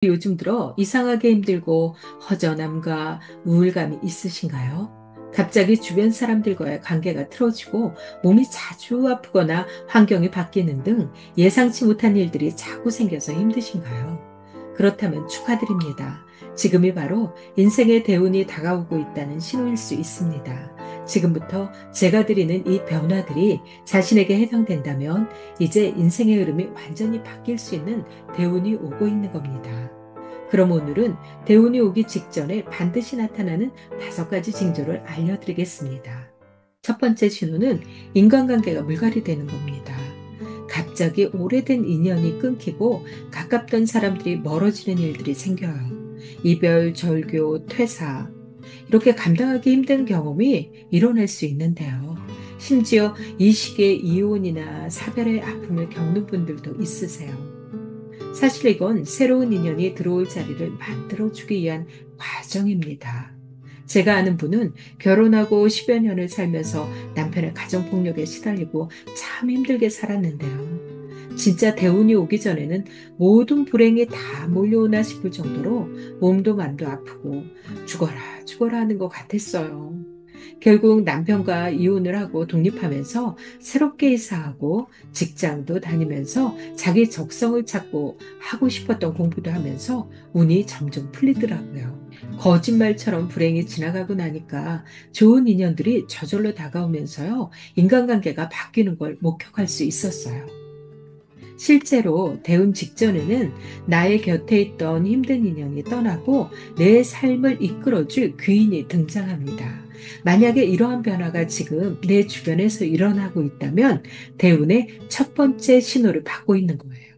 요즘 들어 이상하게 힘들고 허전함과 우울감이 있으신가요? 갑자기 주변 사람들과의 관계가 틀어지고 몸이 자주 아프거나 환경이 바뀌는 등 예상치 못한 일들이 자꾸 생겨서 힘드신가요? 그렇다면 축하드립니다. 지금이 바로 인생의 대운이 다가오고 있다는 신호일 수 있습니다. 지금부터 제가 드리는 이 변화들이 자신에게 해당된다면 이제 인생의 흐름이 완전히 바뀔 수 있는 대운이 오고 있는 겁니다. 그럼 오늘은 대운이 오기 직전에 반드시 나타나는 5가지 징조를 알려드리겠습니다. 첫 번째 신호는 인간관계가 물갈이 되는 겁니다. 갑자기 오래된 인연이 끊기고 가깝던 사람들이 멀어지는 일들이 생겨요. 이별, 절교, 퇴사, 이렇게 감당하기 힘든 경험이 일어날 수 있는데요. 심지어 이 시기에 이혼이나 사별의 아픔을 겪는 분들도 있으세요. 사실 이건 새로운 인연이 들어올 자리를 만들어주기 위한 과정입니다. 제가 아는 분은 결혼하고 10여 년을 살면서 남편의 가정폭력에 시달리고 참 힘들게 살았는데요. 진짜 대운이 오기 전에는 모든 불행이 다 몰려오나 싶을 정도로 몸도 맘도 아프고 죽어라 죽어라 하는 것 같았어요. 결국 남편과 이혼을 하고 독립하면서 새롭게 이사하고 직장도 다니면서 자기 적성을 찾고 하고 싶었던 공부도 하면서 운이 점점 풀리더라고요. 거짓말처럼 불행이 지나가고 나니까 좋은 인연들이 저절로 다가오면서요, 인간관계가 바뀌는 걸 목격할 수 있었어요. 실제로 대운 직전에는 나의 곁에 있던 힘든 인연이 떠나고 내 삶을 이끌어줄 귀인이 등장합니다. 만약에 이러한 변화가 지금 내 주변에서 일어나고 있다면 대운의 첫 번째 신호를 받고 있는 거예요.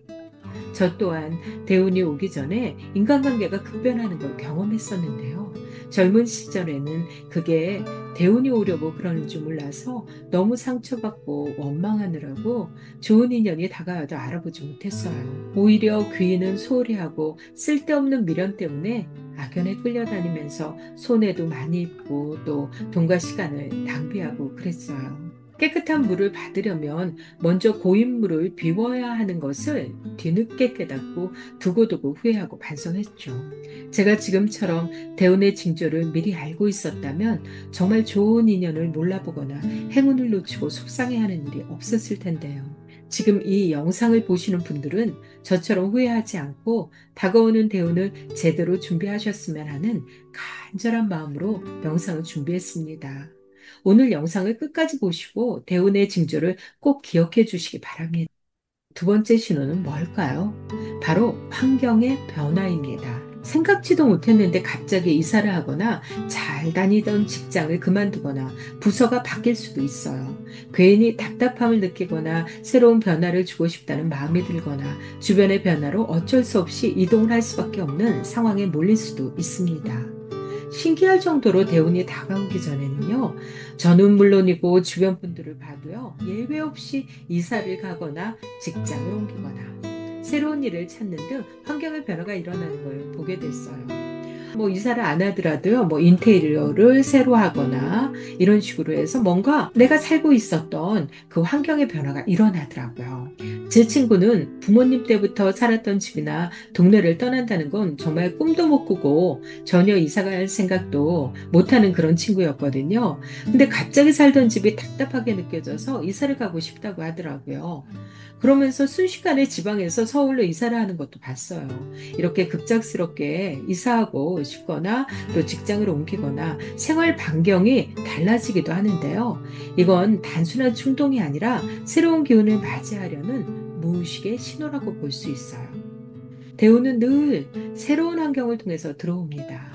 저 또한 대운이 오기 전에 인간관계가 급변하는 걸 경험했었는데요. 젊은 시절에는 그게 대운이 오려고 그러는 줄 몰라서 너무 상처받고 원망하느라고 좋은 인연이 다가와도 알아보지 못했어요. 오히려 귀인은 소홀히 하고 쓸데없는 미련 때문에 악연에 끌려다니면서 손해도 많이 입고 또 돈과 시간을 낭비하고 그랬어요. 깨끗한 물을 받으려면 먼저 고인물을 비워야 하는 것을 뒤늦게 깨닫고 두고두고 후회하고 반성했죠. 제가 지금처럼 대운의 징조를 미리 알고 있었다면 정말 좋은 인연을 몰라보거나 행운을 놓치고 속상해하는 일이 없었을 텐데요. 지금 이 영상을 보시는 분들은 저처럼 후회하지 않고 다가오는 대운을 제대로 준비하셨으면 하는 간절한 마음으로 영상을 준비했습니다. 오늘 영상을 끝까지 보시고 대운의 징조를 꼭 기억해 주시기 바랍니다. 두 번째 신호는 뭘까요? 바로 환경의 변화입니다. 생각지도 못했는데 갑자기 이사를 하거나 잘 다니던 직장을 그만두거나 부서가 바뀔 수도 있어요. 괜히 답답함을 느끼거나 새로운 변화를 주고 싶다는 마음이 들거나 주변의 변화로 어쩔 수 없이 이동을 할 수밖에 없는 상황에 몰릴 수도 있습니다. 신기할 정도로 대운이 다가오기 전에는요, 저는 물론이고 주변 분들을 봐도요, 예외 없이 이사를 가거나 직장을 옮기거나 새로운 일을 찾는 등 환경의 변화가 일어나는 걸 보게 됐어요. 뭐 이사를 안 하더라도요, 뭐 인테리어를 새로 하거나 이런 식으로 해서 뭔가 내가 살고 있었던 그 환경의 변화가 일어나더라고요. 제 친구는 부모님 때부터 살았던 집이나 동네를 떠난다는 건 정말 꿈도 못 꾸고 전혀 이사 갈 생각도 못하는 그런 친구였거든요. 근데 갑자기 살던 집이 답답하게 느껴져서 이사를 가고 싶다고 하더라고요. 그러면서 순식간에 지방에서 서울로 이사를 하는 것도 봤어요. 이렇게 급작스럽게 이사하고 싶거나 또 직장을 옮기거나 생활 반경이 달라지기도 하는데요. 이건 단순한 충동이 아니라 새로운 기운을 맞이하려는 무의식의 신호라고 볼 수 있어요. 대우는 늘 새로운 환경을 통해서 들어옵니다.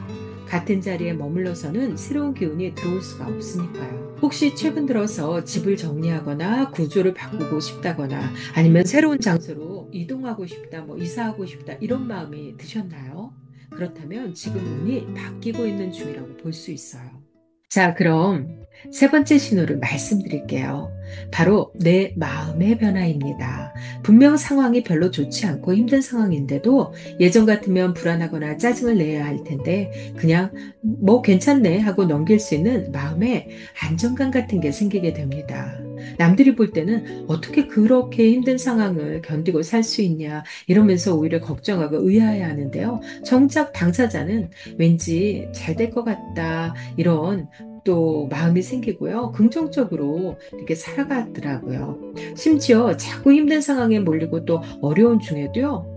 같은 자리에 머물러서는 새로운 기운이 들어올 수가 없으니까요. 혹시 최근 들어서 집을 정리하거나 구조를 바꾸고 싶다거나 아니면 새로운 장소로 이동하고 싶다, 뭐 이사하고 싶다 이런 마음이 드셨나요? 그렇다면 지금 운이 바뀌고 있는 중이라고 볼 수 있어요. 자, 그럼 세 번째 신호를 말씀드릴게요. 바로 내 마음의 변화입니다. 분명 상황이 별로 좋지 않고 힘든 상황인데도 예전 같으면 불안하거나 짜증을 내야 할 텐데 그냥 뭐 괜찮네 하고 넘길 수 있는 마음의 안정감 같은 게 생기게 됩니다. 남들이 볼 때는 어떻게 그렇게 힘든 상황을 견디고 살 수 있냐 이러면서 오히려 걱정하고 의아해 하는데요. 정작 당사자는 왠지 잘 될 것 같다 이런 또 마음이 생기고요. 긍정적으로 이렇게 살아가더라고요. 심지어 자꾸 힘든 상황에 몰리고 또 어려운 중에도요.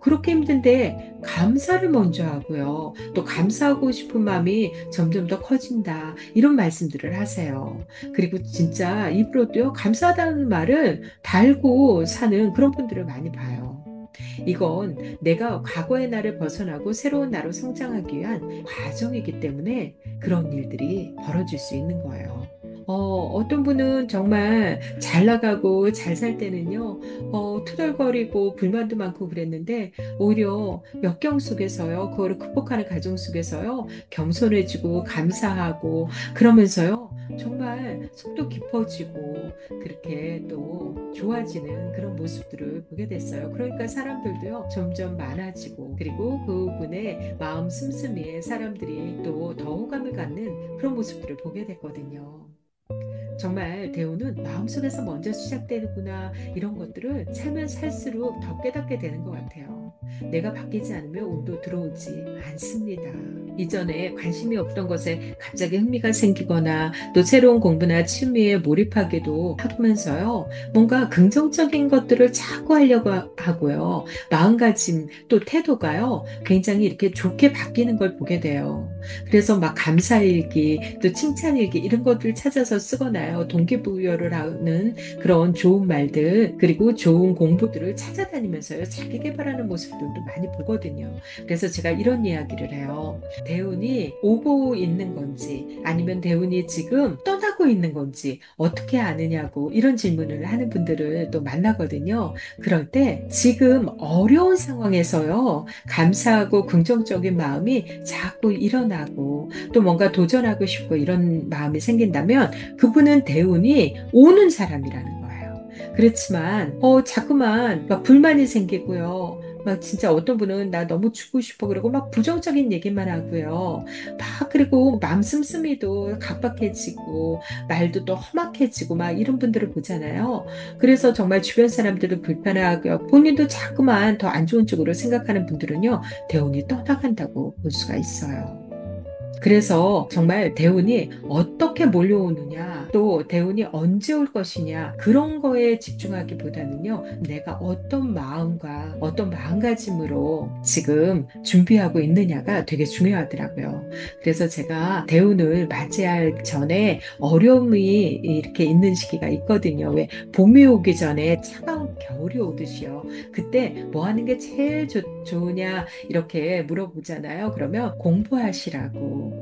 그렇게 힘든데 감사를 먼저 하고요. 또 감사하고 싶은 마음이 점점 더 커진다. 이런 말씀들을 하세요. 그리고 진짜 입으로도요, 감사하다는 말을 달고 사는 그런 분들을 많이 봐요. 이건 내가 과거의 나를 벗어나고 새로운 나로 성장하기 위한 과정이기 때문에 그런 일들이 벌어질 수 있는 거예요. 어떤 분은 정말 잘 나가고 잘 살 때는요, 투덜거리고 불만도 많고 그랬는데, 오히려 역경 속에서요, 그거를 극복하는 과정 속에서요, 겸손해지고 감사하고, 그러면서요, 정말 속도 깊어지고, 그렇게 또 좋아지는 그런 모습들을 보게 됐어요. 그러니까 사람들도요, 점점 많아지고, 그리고 그분의 마음 씀씀이에 사람들이 또 더 호감을 갖는 그런 모습들을 보게 됐거든요. 정말 대우는 마음속에서 먼저 시작되는구나 이런 것들을 살면 살수록 더 깨닫게 되는 것 같아요. 내가 바뀌지 않으면 운도 들어오지 않습니다. 이전에 관심이 없던 것에 갑자기 흥미가 생기거나 또 새로운 공부나 취미에 몰입하기도 하면서요. 뭔가 긍정적인 것들을 자꾸 하려고 하고요. 마음가짐 또 태도가요. 굉장히 이렇게 좋게 바뀌는 걸 보게 돼요. 그래서 막 감사일기, 또 칭찬일기 이런 것들 찾아서 쓰거나요. 동기부여를 하는 그런 좋은 말들, 그리고 좋은 공부들을 찾아다니면서요. 자기 개발하는 모습들도 많이 보거든요. 그래서 제가 이런 이야기를 해요. 대운이 오고 있는 건지, 아니면 대운이 지금 떠나고 있는 건지, 어떻게 아느냐고 이런 질문을 하는 분들을 또 만나거든요. 그럴 때 지금 어려운 상황에서요. 감사하고 긍정적인 마음이 자꾸 일어나고 또 뭔가 도전하고 싶고 이런 마음이 생긴다면 그분은 대운이 오는 사람이라는 거예요. 그렇지만 자꾸만 막 불만이 생기고요. 막 진짜 어떤 분은 나 너무 죽고 싶어 그러고 막 부정적인 얘기만 하고요. 막 그리고 마음 씀씀이도 각박해지고 말도 또 험악해지고 막 이런 분들을 보잖아요. 그래서 정말 주변 사람들을 불편하고 본인도 자꾸만 더 안 좋은 쪽으로 생각하는 분들은요. 대운이 떠나간다고 볼 수가 있어요. 그래서 정말 대운이 어떻게 몰려오느냐, 또 대운이 언제 올 것이냐, 그런 거에 집중하기보다는요, 내가 어떤 마음과 어떤 마음가짐으로 지금 준비하고 있느냐가 되게 중요하더라고요. 그래서 제가 대운을 맞이할 전에 어려움이 이렇게 있는 시기가 있거든요. 왜 봄이 오기 전에 차가운 겨울이 오듯이요. 그때 뭐 하는 게 제일 좋으냐, 이렇게 물어보잖아요. 그러면 공부하시라고.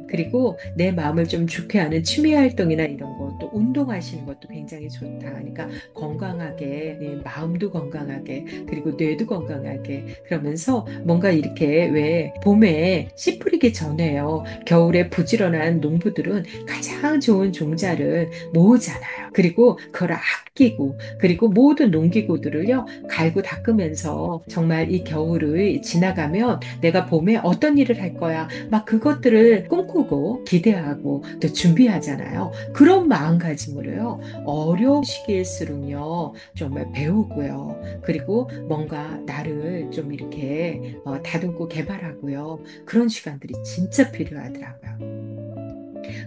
그리고 내 마음을 좀 좋게 하는 취미 활동이나 이런 거, 또 운동하시는 것도 굉장히 좋다. 그러니까 건강하게, 마음도 건강하게, 그리고 뇌도 건강하게, 그러면서 뭔가 이렇게 왜 봄에 씨 뿌리기 전에요. 겨울에 부지런한 농부들은 가장 좋은 종자를 모으잖아요. 그리고 그걸 아끼고, 그리고 모든 농기구들을요, 갈고 닦으면서 정말 이 겨울을 지나가면 내가 봄에 어떤 일을 할 거야. 막 그것들을 꿈꾸고 기대하고 또 준비하잖아요. 그런 마음가짐으로요. 어려운 시기일수록요. 정말 배우고요. 그리고 뭔가 나를 좀 이렇게 다듬고 개발하고요. 그런 시간들이 진짜 필요하더라고요.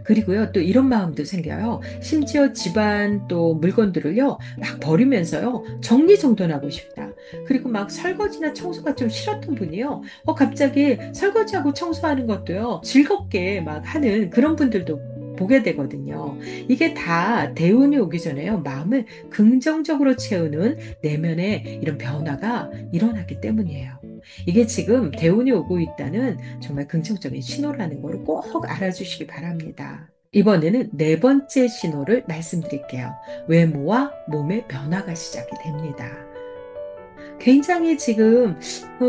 그리고요, 또 이런 마음도 생겨요. 심지어 집안 또 물건들을요, 막 버리면서요, 정리정돈하고 싶다. 그리고 막 설거지나 청소가 좀 싫었던 분이요, 갑자기 설거지하고 청소하는 것도요, 즐겁게 막 하는 그런 분들도 보게 되거든요. 이게 다 대운이 오기 전에요, 마음을 긍정적으로 채우는 내면의 이런 변화가 일어나기 때문이에요. 이게 지금 대운이 오고 있다는 정말 긍정적인 신호라는 걸 꼭 알아주시기 바랍니다. 이번에는 네 번째 신호를 말씀드릴게요. 외모와 몸의 변화가 시작이 됩니다. 굉장히 지금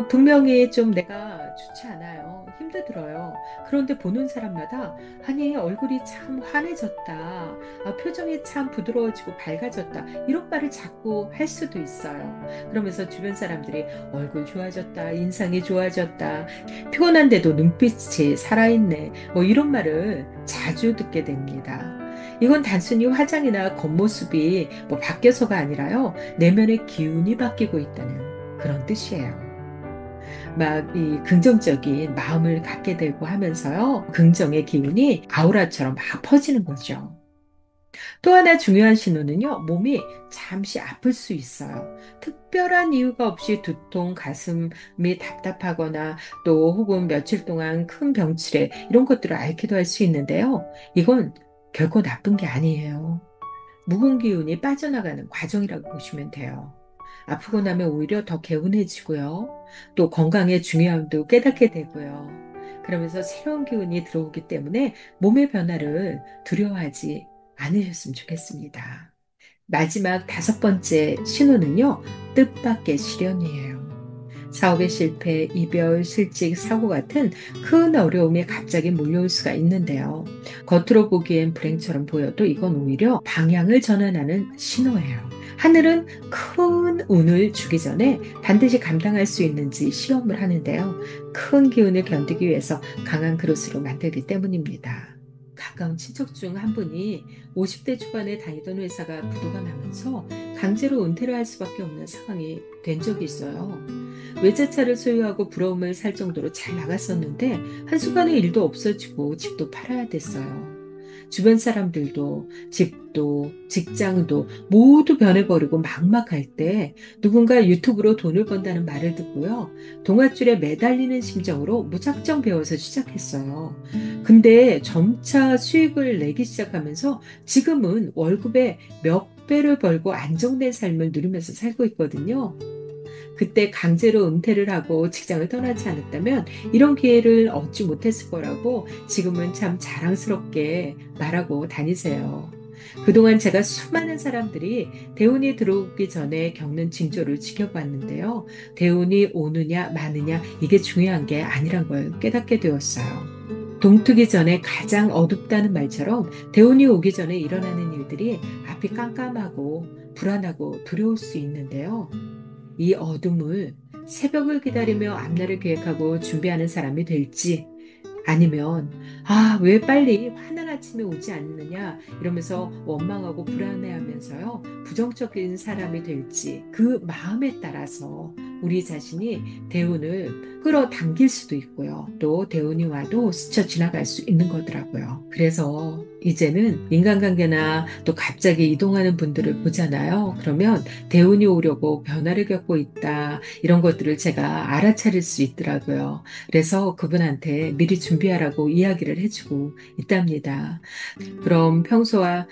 분명히 좀 내가 좋지 않아요. 힘들어요. 그런데 보는 사람마다 아니 얼굴이 참 환해졌다. 표정이 참 부드러워지고 밝아졌다. 이런 말을 자꾸 할 수도 있어요. 그러면서 주변 사람들이 얼굴 좋아졌다. 인상이 좋아졌다. 피곤한데도 눈빛이 살아있네. 뭐 이런 말을 자주 듣게 됩니다. 이건 단순히 화장이나 겉모습이 뭐 바뀌어서가 아니라요. 내면의 기운이 바뀌고 있다는 그런 뜻이에요. 막 이 긍정적인 마음을 갖게 되고 하면서요. 긍정의 기운이 아우라처럼 막 퍼지는 거죠. 또 하나 중요한 신호는요, 몸이 잠시 아플 수 있어요. 특별한 이유가 없이 두통, 가슴이 답답하거나 또 혹은 며칠 동안 큰 병치레 이런 것들을 앓기도 할 수 있는데요. 이건 결코 나쁜 게 아니에요. 묵은 기운이 빠져나가는 과정이라고 보시면 돼요. 아프고 나면 오히려 더 개운해지고요. 또 건강의 중요함도 깨닫게 되고요. 그러면서 새로운 기운이 들어오기 때문에 몸의 변화를 두려워하지 않으셨으면 좋겠습니다. 마지막 다섯 번째 신호는요, 뜻밖의 시련이에요. 사업의 실패, 이별, 실직, 사고 같은 큰 어려움이 갑자기 몰려올 수가 있는데요. 겉으로 보기엔 불행처럼 보여도 이건 오히려 방향을 전환하는 신호예요. 하늘은 큰 운을 주기 전에 반드시 감당할 수 있는지 시험을 하는데요. 큰 기운을 견디기 위해서 강한 그릇으로 만들기 때문입니다. 가까운 친척 중 한 분이 50대 초반에 다니던 회사가 부도가 나면서 강제로 은퇴를 할 수밖에 없는 상황이 된 적이 있어요. 외제차를 소유하고 부러움을 살 정도로 잘 나갔었는데 한순간에 일도 없어지고 집도 팔아야 됐어요. 주변 사람들도 집도 직장도 모두 변해버리고 막막할 때 누군가 유튜브로 돈을 번다는 말을 듣고요. 동아줄에 매달리는 심정으로 무작정 배워서 시작했어요. 근데 점차 수익을 내기 시작하면서 지금은 월급의 몇 배를 벌고 안정된 삶을 누리면서 살고 있거든요. 그때 강제로 은퇴를 하고 직장을 떠나지 않았다면 이런 기회를 얻지 못했을 거라고 지금은 참 자랑스럽게 말하고 다니세요. 그동안 제가 수많은 사람들이 대운이 들어오기 전에 겪는 징조를 지켜봤는데요. 대운이 오느냐 마느냐 이게 중요한 게 아니란 걸 깨닫게 되었어요. 동트기 전에 가장 어둡다는 말처럼 대운이 오기 전에 일어나는 일들이 앞이 깜깜하고 불안하고 두려울 수 있는데요. 이 어둠을 새벽을 기다리며 앞날을 계획하고 준비하는 사람이 될지 아니면 왜 빨리 환한 아침이 오지 않느냐 이러면서 원망하고 불안해하면서요. 부정적인 사람이 될지 그 마음에 따라서 우리 자신이 대운을 끌어당길 수도 있고요. 또 대운이 와도 스쳐 지나갈 수 있는 거더라고요. 그래서 이제는 인간관계나 또 갑자기 이동하는 분들을 보잖아요. 그러면 대운이 오려고 변화를 겪고 있다. 이런 것들을 제가 알아차릴 수 있더라고요. 그래서 그분한테 미리 준비하라고 이야기를 해주고 있답니다. 그럼 평소와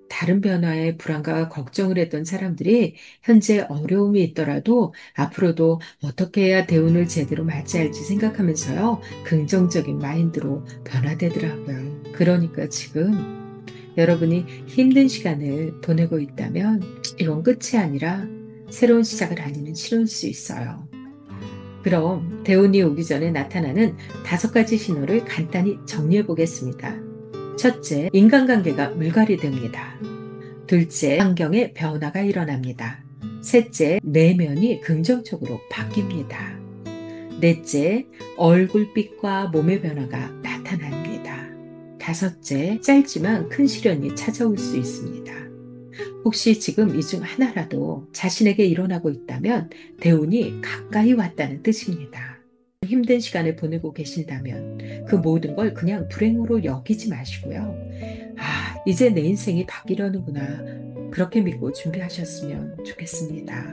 다른 변화에 불안과 걱정을 했던 사람들이 현재 어려움이 있더라도 앞으로도 어떻게 해야 대운을 제대로 맞이할지 생각하면서요. 긍정적인 마인드로 변화되더라고요. 그러니까 지금 여러분이 힘든 시간을 보내고 있다면 이건 끝이 아니라 새로운 시작을 알리는 신호일 수 있어요. 그럼 대운이 오기 전에 나타나는 다섯 가지 신호를 간단히 정리해 보겠습니다. 첫째, 인간관계가 물갈이 됩니다. 둘째, 환경의 변화가 일어납니다. 셋째, 내면이 긍정적으로 바뀝니다. 넷째, 얼굴빛과 몸의 변화가 나타납니다. 다섯째, 짧지만 큰 시련이 찾아올 수 있습니다. 혹시 지금 이 중 하나라도 자신에게 일어나고 있다면 대운이 가까이 왔다는 뜻입니다. 힘든 시간을 보내고 계신다면 그 모든 걸 그냥 불행으로 여기지 마시고요. 이제 내 인생이 바뀌려는구나. 그렇게 믿고 준비하셨으면 좋겠습니다.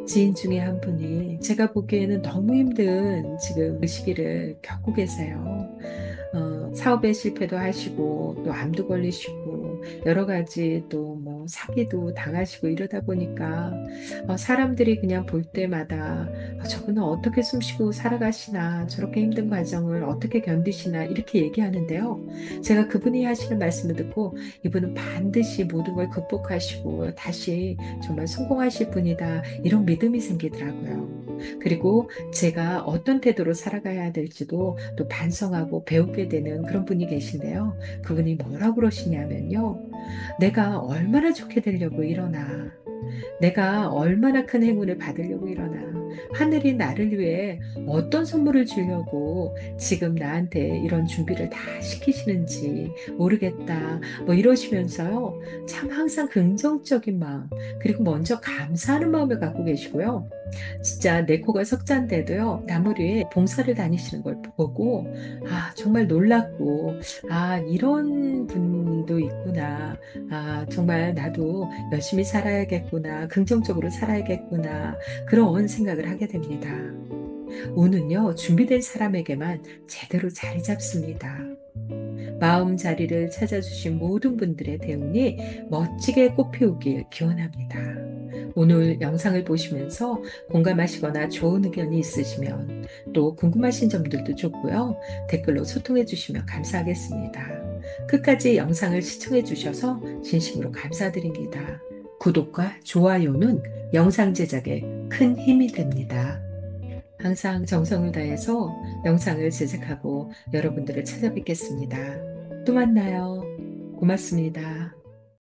지인 중에 한 분이 제가 보기에는 너무 힘든 지금 그 시기를 겪고 계세요. 사업에 실패도 하시고 또 암도 걸리시고 여러 가지 또 뭐 사기도 당하시고 이러다 보니까 사람들이 그냥 볼 때마다 저분은 어떻게 숨쉬고 살아가시나 저렇게 힘든 과정을 어떻게 견디시나 이렇게 얘기하는데요. 제가 그분이 하시는 말씀을 듣고 이분은 반드시 모든 걸 극복하시고 다시 정말 성공하실 분이다 이런 믿음이 생기더라고요. 그리고 제가 어떤 태도로 살아가야 될지도 또 반성하고 배우게 되는 그런 분이 계신데요. 그분이 뭐라고 그러시냐면요. 내가 얼마나 좋게 되려고 일어나. 내가 얼마나 큰 행운을 받으려고 일어나. 하늘이 나를 위해 어떤 선물을 주려고 지금 나한테 이런 준비를 다 시키시는지 모르겠다. 뭐 이러시면서요. 참 항상 긍정적인 마음, 그리고 먼저 감사하는 마음을 갖고 계시고요. 진짜 내 코가 석잔데도요, 나무를 위해 봉사를 다니시는 걸 보고, 아, 정말 놀랍고, 아, 이런 분도 있구나. 아, 정말 나도 열심히 살아야겠구나. 긍정적으로 살아야겠구나. 그런 생각을 하게 됩니다. 운은요, 준비된 사람에게만 제대로 자리 잡습니다. 마음 자리를 찾아주신 모든 분들의 대운이 멋지게 꽃피우길 기원합니다. 오늘 영상을 보시면서 공감하시거나 좋은 의견이 있으시면 또 궁금하신 점들도 좋고요. 댓글로 소통해 주시면 감사하겠습니다. 끝까지 영상을 시청해 주셔서 진심으로 감사드립니다. 구독과 좋아요는 영상 제작에 큰 힘이 됩니다. 항상 정성을 다해서 영상을 제작하고 여러분들을 찾아뵙겠습니다. 또 만나요. 고맙습니다.